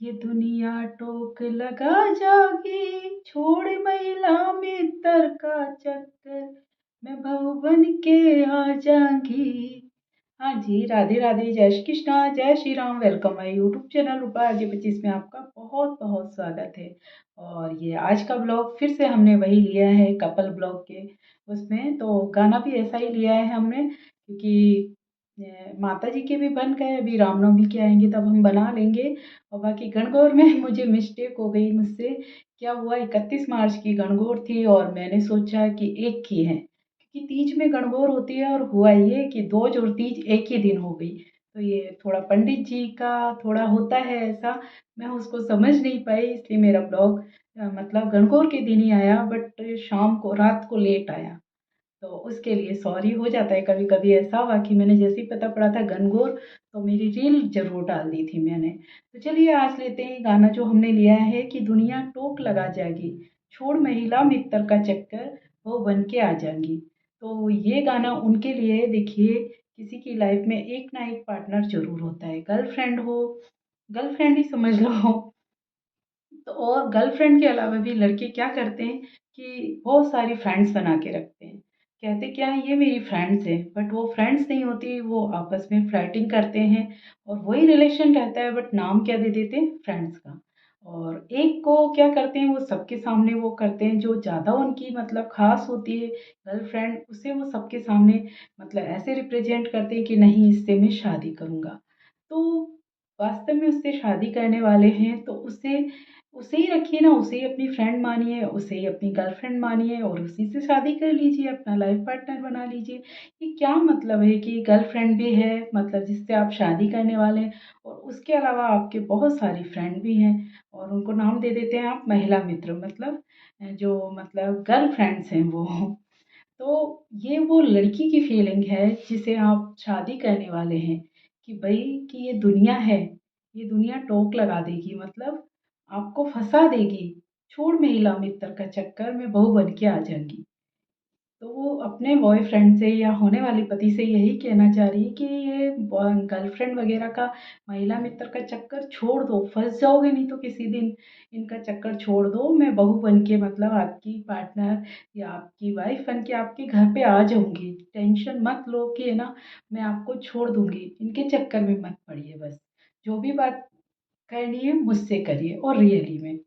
ये दुनिया टोक लगा जागी, छोड़ महिला में तर का चक्कर, मैं बहू बन के आ जाऊंगी। हाँ जी, राधे राधे, जय श्री कृष्णा, जय Shri Ram. Welcome my YouTube channel Rupa आगे 25 में आपका बहुत बहुत स्वागत है। और ये आज का ब्लॉग फिर से हमने वही लिया है कपल ब्लॉग के उसमें, तो गाना भी ऐसा ही लिया है हमने, क्योंकि माता जी के भी बन गए, अभी रामनवमी के आएंगे तब हम बना लेंगे। और बाकी गणगौर में मुझे मिस्टेक हो गई मुझसे। क्या हुआ, 31 मार्च की गणगौर थी और मैंने सोचा कि एक की है, क्योंकि तीज में गणगौर होती है, और हुआ ये कि दोज और तीज एक ही दिन हो गई। तो ये थोड़ा पंडित जी का थोड़ा होता है ऐसा, मैं उसको समझ नहीं पाई, इसलिए मेरा ब्लॉग मतलब गणगौर के दिन ही आया, बट शाम को रात को लेट आया। तो उसके लिए सॉरी, हो जाता है कभी कभी ऐसा। बाकी मैंने जैसे ही पता पड़ा था गणगौर, तो मेरी रील जरूर डाल दी थी मैंने। तो चलिए आज लेते हैं गाना जो हमने लिया है कि दुनिया टोक लगा जाएगी, छोड़ महिला मित्र का चक्कर, वो बन के आ जाएंगी। तो ये गाना उनके लिए, देखिए किसी की लाइफ में एक ना एक पार्टनर जरूर होता है, गर्लफ्रेंड हो, गर्लफ्रेंड ही समझ लो। तो और गर्लफ्रेंड के अलावा भी लड़के क्या करते हैं कि बहुत सारी फ्रेंड्स बना के रखते हैं। कहते क्या है, ये मेरी फ्रेंड्स हैं, बट वो फ्रेंड्स नहीं होती, वो आपस में फ्लर्टिंग करते हैं। और वही रिलेशन रहता है, बट नाम क्या दे देते हैं, फ्रेंड्स का। और एक को क्या करते हैं, वो सबके सामने वो करते हैं, जो ज़्यादा उनकी मतलब खास होती है गर्लफ्रेंड, उसे वो सबके सामने मतलब ऐसे रिप्रेजेंट करते हैं कि नहीं, इससे मैं शादी करूँगा। तो वास्तव में उससे शादी करने वाले हैं तो उसे उसे ही रखिए ना, उसे ही अपनी फ्रेंड मानिए, उसे ही अपनी गर्लफ्रेंड मानिए, और उसी से शादी कर लीजिए, अपना लाइफ पार्टनर बना लीजिए। ये क्या मतलब है कि गर्लफ्रेंड भी है मतलब जिससे आप शादी करने वाले हैं, और उसके अलावा आपके बहुत सारी फ्रेंड भी हैं, और उनको नाम दे देते हैं आप महिला मित्र, मतलब जो मतलब गर्लफ्रेंड्स हैं वो। तो ये वो लड़की की फीलिंग है जिसे आप शादी करने वाले हैं, कि भाई कि ये दुनिया है, ये दुनिया टोक लगा देगी, मतलब आपको फंसा देगी, छोड़ महिला मित्र का चक्कर में बहू बन के आ जाएंगी। तो वो अपने बॉयफ्रेंड से या होने वाले पति से यही कहना चाह रही है कि ये गर्लफ्रेंड वगैरह का, महिला मित्र का चक्कर छोड़ दो, फंस जाओगे नहीं तो किसी दिन। इनका चक्कर छोड़ दो, मैं बहू बन के मतलब आपकी पार्टनर या आपकी वाइफ बन के आपके घर पे आ जाऊंगी, टेंशन मत लो कि है ना, मैं आपको छोड़ दूंगी, इनके चक्कर में मत पड़िए। बस जो भी बात करनी है मुझसे करिए। और रियली में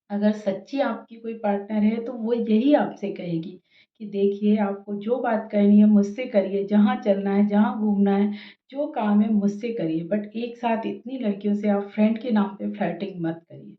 अगर सच्ची आपकी कोई पार्टनर है तो वो यही आपसे कहेगी कि देखिए, आपको जो बात करनी है मुझसे करिए, जहाँ चलना है, जहाँ घूमना है, जो काम है मुझसे करिए, बट एक साथ इतनी लड़कियों से आप फ्रेंड के नाम पे फ्लर्टिंग मत करिए।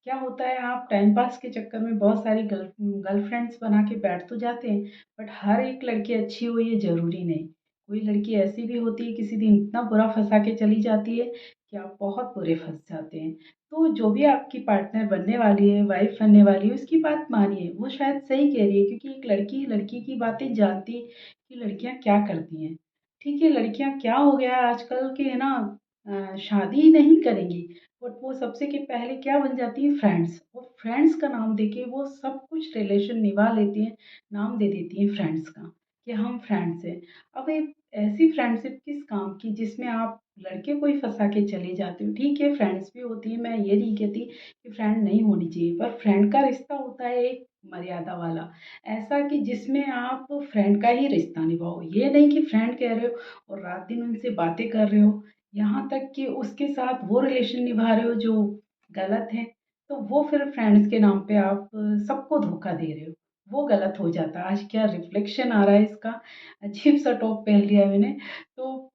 क्या होता है, आप टाइम पास के चक्कर में बहुत सारी गर्लफ्रेंड्स बना के बैठ तो जाते हैं, बट हर एक लड़की अच्छी हो ये ज़रूरी नहीं। कोई लड़की ऐसी भी होती है किसी दिन इतना बुरा फंसा के चली जाती है कि आप बहुत बुरे फंस जाते हैं। तो जो भी आपकी पार्टनर बनने वाली है, वाइफ बनने वाली है, उसकी बात मानिए, वो शायद सही कह रही है, क्योंकि एक लड़की लड़की की बातें जानती है कि लड़कियां क्या करती हैं। ठीक है, लड़कियां क्या हो गया है आजकल के, है ना, शादी नहीं करेंगी, बट वो सबसे के पहले क्या बन जाती है, फ्रेंड्स। और फ्रेंड्स का नाम देके वो सब कुछ रिलेशन निभा लेती हैं, नाम दे देती हैं फ्रेंड्स का, कि हम फ्रेंड्स हैं। अब एक ऐसी फ्रेंडशिप किस काम की जिसमें आप लड़के को ही फंसा के चले जाते हो। ठीक है, फ्रेंड्स भी होती है, मैं ये नहीं कहती कि फ्रेंड नहीं होनी चाहिए, पर फ्रेंड का रिश्ता होता है एक मर्यादा वाला, ऐसा कि जिसमें आप फ्रेंड का ही रिश्ता निभाओ। ये नहीं कि फ्रेंड कह रहे हो और रात दिन उनसे बातें कर रहे हो, यहाँ तक कि उसके साथ वो रिलेशन निभा रहे हो जो गलत है। तो वो फिर फ्रेंड्स के नाम पे आप सबको धोखा दे रहे हो, वो गलत हो जाता है। आज क्या रिफ्लेक्शन आ रहा है इसका, अजीब सा टॉप पहन लिया मैंने। तो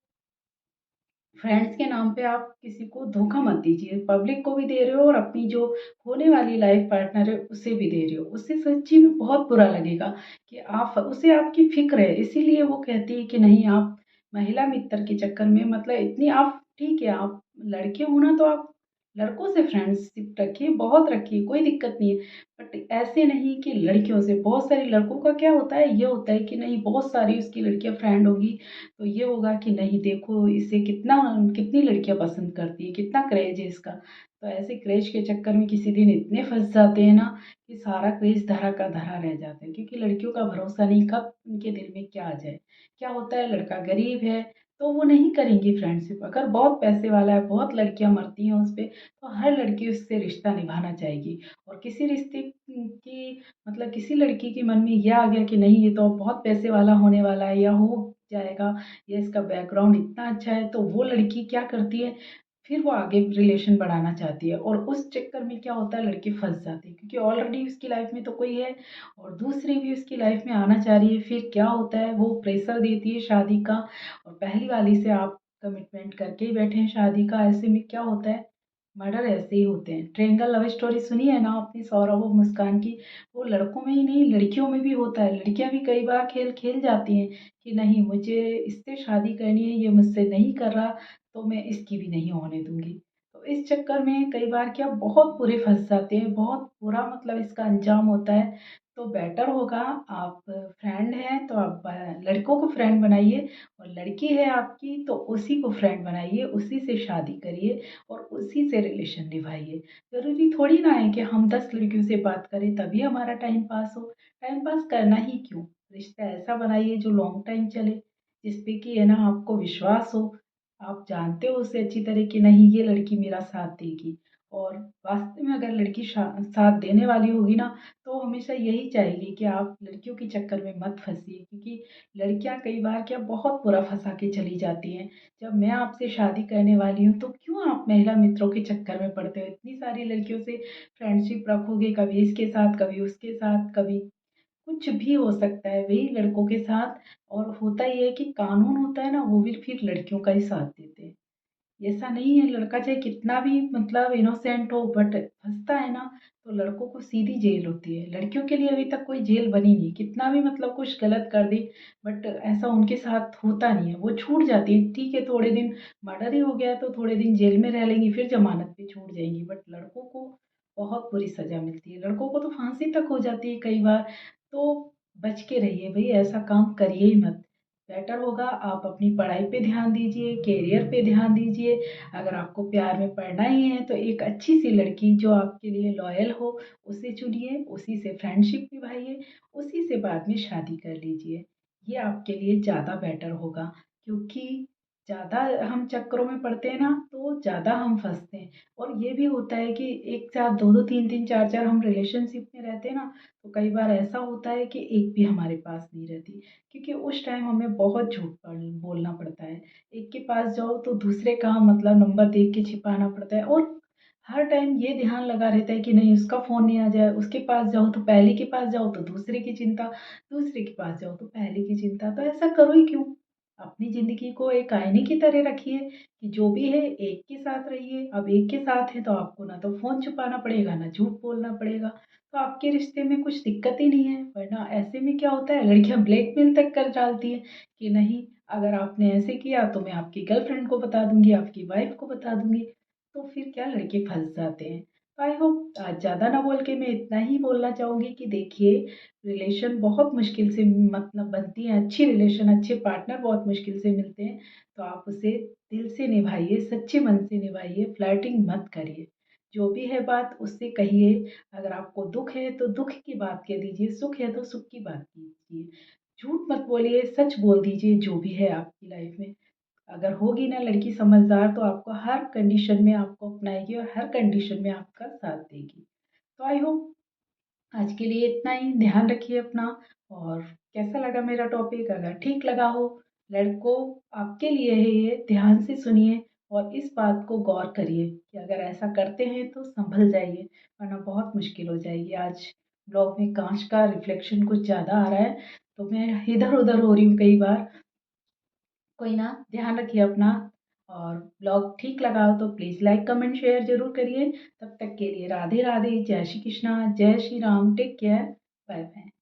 फ्रेंड्स के नाम पे आप किसी को धोखा मत दीजिए, पब्लिक को भी दे रहे हो और अपनी जो होने वाली लाइफ पार्टनर है उसे भी दे रहे हो। उससे सच्ची में बहुत बुरा लगेगा कि आप, उसे आपकी फिक्र है, इसीलिए वो कहती है कि नहीं, आप महिला मित्र के चक्कर में मतलब इतनी आप, ठीक है आप लड़के हो ना तो आप लड़कों से फ्रेंडशिप रखिए, बहुत रखिए, कोई दिक्कत नहीं है, बट ऐसे नहीं कि लड़कियों से। बहुत सारे लड़कों का क्या होता है, ये होता है कि नहीं, बहुत सारी उसकी लड़कियां फ्रेंड होगी, तो ये होगा कि नहीं देखो इसे कितना, कितनी लड़कियां पसंद करती है, कितना क्रेज है इसका। तो ऐसे क्रेज के चक्कर में किसी दिन इतने फंस जाते हैं ना कि सारा क्रेज धरा का धरा रह जाता है, क्योंकि लड़कियों का भरोसा नहीं, कब उनके दिल में क्या आ जाए। क्या होता है, लड़का गरीब है, तो वो नहीं करेंगी फ्रेंडशिप। अगर बहुत पैसे वाला है, बहुत लड़कियां मरती हैं उस पे, तो हर लड़की उससे रिश्ता निभाना चाहेगी। और किसी रिश्ते की मतलब किसी लड़की के मन में ये आ गया कि नहीं, ये तो बहुत पैसे वाला होने वाला है या हो जाएगा, या इसका बैकग्राउंड इतना अच्छा है, तो वो लड़की क्या करती है, फिर वो आगे रिलेशन बढ़ाना चाहती है। और उस चक्कर में क्या होता है, लड़की फंस जाती है, क्योंकि ऑलरेडी उसकी लाइफ में तो कोई है और दूसरी भी उसकी लाइफ में आना चाह रही है। फिर क्या होता है, वो प्रेशर देती है शादी का, और पहली वाली से आप कमिटमेंट करके ही बैठे हैं शादी का। ऐसे में क्या होता है, मर्डर ऐसे ही होते हैं। ट्रायंगल लव स्टोरी सुनी है ना आपने, सौरभ और मुस्कान की? वो लड़कों में ही नहीं, लड़कियों में भी होता है। लड़कियां भी कई बार खेल खेल जाती हैं कि नहीं, मुझे इससे शादी करनी है, ये मुझसे नहीं कर रहा, तो मैं इसकी भी नहीं होने दूंगी। तो इस चक्कर में कई बार क्या बहुत बुरे फंस जाते हैं, बहुत बुरा मतलब इसका अंजाम होता है। तो बेटर होगा, आप फ्रेंड हैं तो आप लड़कों को फ्रेंड बनाइए, और लड़की है आपकी तो उसी को फ्रेंड बनाइए, उसी से शादी करिए और उसी से रिलेशन निभाइए। ज़रूरी थोड़ी ना है कि हम 10 लड़कियों से बात करें तभी हमारा टाइम पास हो। टाइम पास करना ही क्यों, रिश्ता ऐसा बनाइए जो लॉन्ग टाइम चले, जिस पे कि है ना आपको विश्वास हो। आप जानते हो उससे अच्छी तरह कि नहीं, ये लड़की मेरा साथ देगी। और वास्तव में अगर लड़की साथ देने वाली होगी ना, तो हमेशा यही चाहेगी कि आप लड़कियों के चक्कर में मत फंसिए, क्योंकि लड़कियां कई बार क्या बहुत बुरा फंसा के चली जाती हैं। जब मैं आपसे शादी करने वाली हूँ तो क्यों आप महिला मित्रों के चक्कर में पड़ते हो, इतनी सारी लड़कियों से फ्रेंडशिप रखोगे, कभी इसके साथ कभी उसके साथ, कभी कुछ भी हो सकता है वही लड़कों के साथ। और होता ही है कि कानून होता है ना, वो भी फिर लड़कियों का ही साथ देते हैं। ऐसा नहीं है, लड़का चाहे कितना भी मतलब इनोसेंट हो, बट फंसता है ना, तो लड़कों को सीधी जेल होती है। लड़कियों के लिए अभी तक कोई जेल बनी नहीं, कितना भी मतलब कुछ गलत कर दे, बट ऐसा उनके साथ होता नहीं है, वो छूट जाती है। ठीक है, थोड़े दिन मर्डर ही हो गया तो थोड़े दिन जेल में रह लेंगी, फिर जमानत पे छूट जाएंगी, बट लड़कों को बहुत बुरी सजा मिलती है। लड़कों को तो फांसी तक हो जाती है कई बार। तो बच के रहिए भाई, ऐसा काम करिए ही मत। बेटर होगा आप अपनी पढ़ाई पे ध्यान दीजिए, करियर पे ध्यान दीजिए। अगर आपको प्यार में पड़ना ही है तो एक अच्छी सी लड़की जो आपके लिए लॉयल हो, उसे चुनिए, उसी से फ्रेंडशिप निभाइए, उसी से बाद में शादी कर लीजिए। ये आपके लिए ज़्यादा बेटर होगा, क्योंकि ज़्यादा हम चक्करों में पड़ते हैं ना, तो ज़्यादा हम फंसते हैं। और ये भी होता है कि एक साथ दो दो तीन तीन चार चार हम रिलेशनशिप में रहते हैं ना, तो कई बार ऐसा होता है कि एक भी हमारे पास नहीं रहती, क्योंकि उस टाइम हमें बहुत झूठ बोलना पड़ता है। एक के पास जाओ तो दूसरे का मतलब नंबर देख के छिपाना पड़ता है, और हर टाइम ये ध्यान लगा रहता है कि नहीं उसका फ़ोन नहीं आ जाए। उसके पास जाओ तो पहले के पास जाओ तो दूसरे की चिंता, दूसरे के पास जाओ तो पहले की चिंता। तो ऐसा करो ही क्यों? अपनी ज़िंदगी को एक आईने की तरह रखिए कि जो भी है एक के साथ रहिए। अब एक के साथ है तो आपको ना तो फ़ोन छुपाना पड़ेगा, ना झूठ बोलना पड़ेगा, तो आपके रिश्ते में कुछ दिक्कत ही नहीं है। वरना ऐसे में क्या होता है, लड़कियां ब्लैकमेल तक कर डालती हैं कि नहीं, अगर आपने ऐसे किया तो मैं आपकी गर्लफ्रेंड को बता दूंगी, आपकी वाइफ को बता दूंगी। तो फिर क्या लड़के फंस जाते हैं। तो आई होप, आज ज़्यादा ना बोल के मैं इतना ही बोलना चाहूँगी कि देखिए, रिलेशन बहुत मुश्किल से मतलब बनती है, अच्छी रिलेशन, अच्छे पार्टनर बहुत मुश्किल से मिलते हैं। तो आप उसे दिल से निभाइए, सच्चे मन से निभाइए, फ्लर्टिंग मत करिए। जो भी है बात उससे कहिए। अगर आपको दुख है तो दुख की बात कह दीजिए, सुख है तो सुख की बात कीजिए। झूठ मत बोलिए, सच बोल दीजिए जो भी है आपकी लाइफ में। अगर होगी ना लड़की समझदार, तो आपको हर कंडीशन में आपको अपनाएगी और हर कंडीशन में आपका साथ देगी। तो आई होप, आज के लिए इतना ही। ध्यान रखिए अपना। और कैसा लगा मेरा टॉपिक, अगर ठीक लगा हो, लड़कों आपके लिए है ये, ध्यान से सुनिए और इस बात को गौर करिए कि अगर ऐसा करते हैं तो संभल जाइए, वरना बहुत मुश्किल हो जाएगी। आज ब्लॉग में कांच का रिफ्लेक्शन कुछ ज़्यादा आ रहा है, तो मैं इधर उधर हो रही हूँ कई बार। कोई ना, ध्यान रखिए अपना। और ब्लॉग ठीक लगा हो तो प्लीज़ लाइक कमेंट शेयर ज़रूर करिए। तब तक के लिए राधे राधे, जय श्री कृष्णा, जय Shri Ram, take care, bye bye.